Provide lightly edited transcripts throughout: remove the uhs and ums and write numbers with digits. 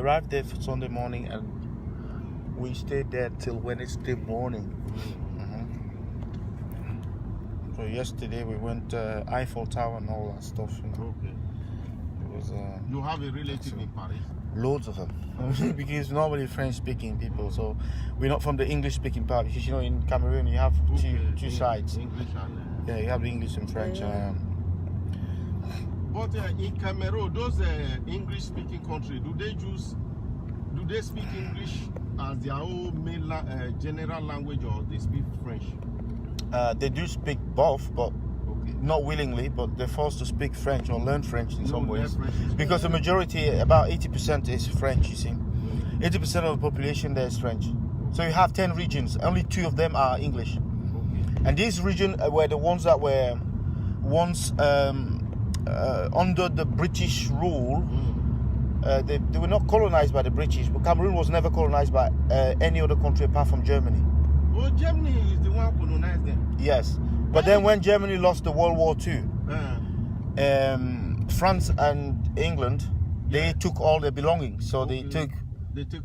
arrived there for Sunday morning and we stayed there till Wednesday morning. So yesterday we went Eiffel Tower and all that stuff. You know? Okay. It was. You have a relative in Paris? Loads of them, because normally French-speaking people. So we're not from the English-speaking part. Because you know in Cameroon you have two sides. English and. Yeah, you have the English and French. But in Cameroon, those English-speaking countries, do they speak English as their own main general language, or they speak French? They do speak both, but not willingly, but they're forced to speak French or learn French in some ways. Because the majority, about 80% is French, you see. 80% of the population there is French. So you have 10 regions, only 2 of them are English. And these regions were the ones that were once under the British rule. They were not colonized by the British, but Cameroon was never colonized by any other country apart from Germany. Oh, Germany is the one who colonized them? Yes. But then when Germany lost the World War II, France and England, they took all their belongings. So they took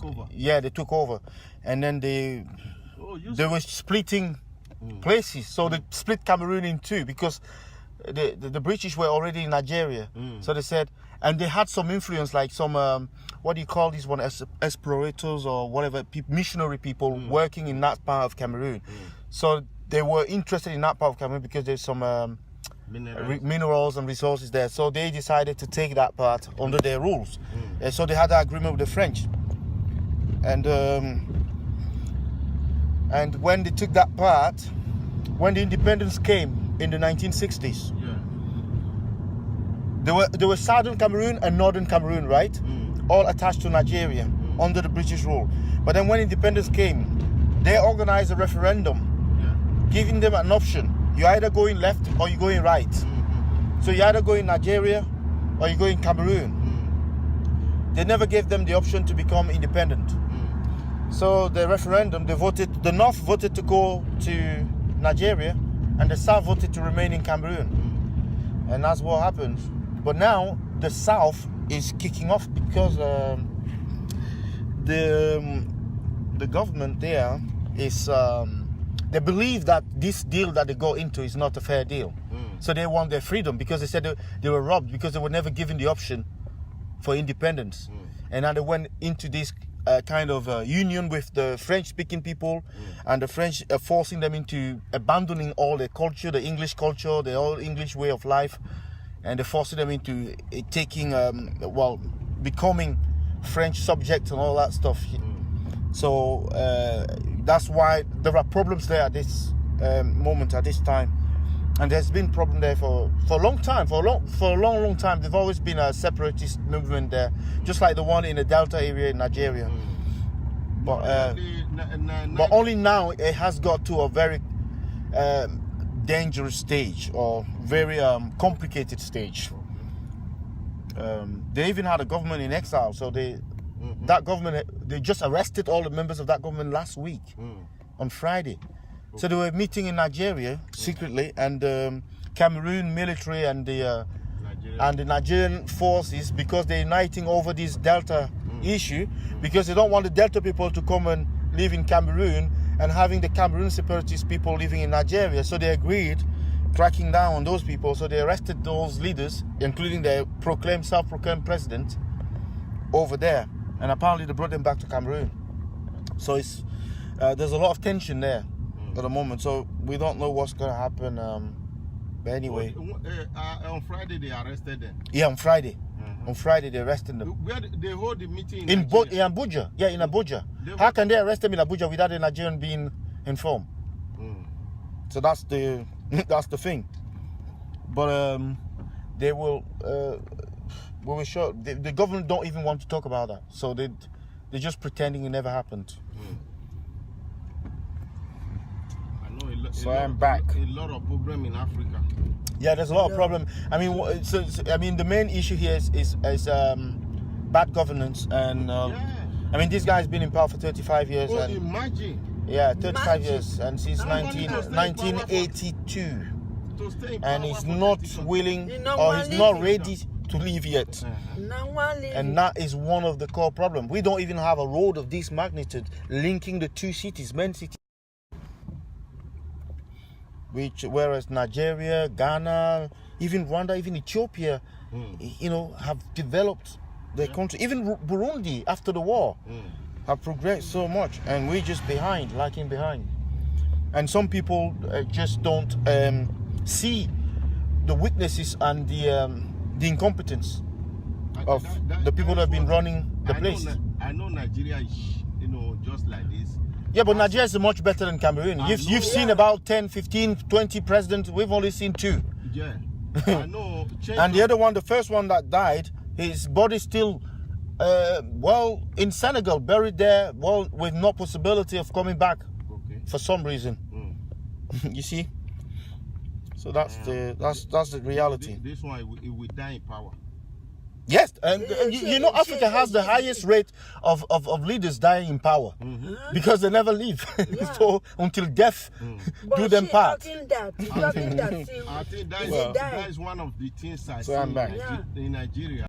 over. Yeah, they took over. And then they were splitting places. So they split Cameroon in 2 because the British were already in Nigeria. So they said, and they had some influence, like some, what do you call these one, explorators or whatever, missionary people working in that part of Cameroon. So they were interested in that part of Cameroon because there's some minerals and resources there. So they decided to take that part under their rules. And so they had that agreement with the French. And when they took that part, when the independence came in the 1960s, there were Southern Cameroon and Northern Cameroon, right? All attached to Nigeria under the British rule. But then when independence came, they organized a referendum giving them an option. You either going left or you going right. So you either go in Nigeria or you go in Cameroon. They never gave them the option to become independent. So the referendum, the North voted to go to Nigeria and the South voted to remain in Cameroon. And that's what happened. But now the South is kicking off because the government there is they believe that this deal that they got into is not a fair deal. So they want their freedom because they said they were robbed because they were never given the option for independence. And now they went into this kind of union with the French-speaking people, and the French are forcing them into abandoning all their culture, the English culture, the old English way of life, and they're forcing them into taking, becoming French subjects and all that stuff. So that's why there are problems there at this moment, at this time. And there's been problem there for a long time, for a long time. There's always been a separatist movement there, just like the one in the Delta area in Nigeria. But only now it has got to a very dangerous stage, or very complicated stage. They even had a government in exile, so that government, they just arrested all the members of that government last week on Friday. So they were meeting in Nigeria secretly, and Cameroon military and the Nigerian forces, because they're uniting over this Delta issue, because they don't want the Delta people to come and live in Cameroon and having the Cameroon separatist people living in Nigeria. So they agreed cracking down on those people. So they arrested those leaders, including the self-proclaimed president over there, and apparently they brought them back to Cameroon. So it's there's a lot of tension there at the moment, so we don't know what's going to happen. But anyway, on Friday they arrested them. Yeah, on Friday. On Friday they arrested them. Where they hold the meeting in Abuja? Yeah, in Abuja. How can they arrest them in Abuja without the Nigerian being informed? So that's the thing. But they will. We were sure the government don't even want to talk about that. So they're just pretending it never happened. So I'm back. A lot of problem in Africa. Yeah, there's a lot of problem. I mean, the main issue here is bad governance, and I mean, this guy's been in power for 35 years. And, imagine. Yeah, 35 years, and since 1982, and he's not willing, or he's not ready to leave yet. And And that is one of the core problems. We don't even have a road of this magnitude linking the two cities, main cities. Whereas Nigeria, Ghana, even Rwanda, even Ethiopia, have developed their country. Even Burundi, after the war, have progressed so much, and we're just behind, lagging behind. And some people just don't see the weaknesses and the incompetence of the people that have been running the place. I know Nigeria is, just like this. Yeah, but Nigeria is much better than Cameroon. You've seen about 10, 15, 20 presidents. We've only seen 2. Yeah, I know. And the other one, the first one that died, his body still, in Senegal, buried there, with no possibility of coming back for some reason. You see? So that's the reality. This one, it will die in power. Yes, and Africa has the highest rate of leaders dying in power because they never leave. So until death do them part. I think that is one of the things I see in Nigeria.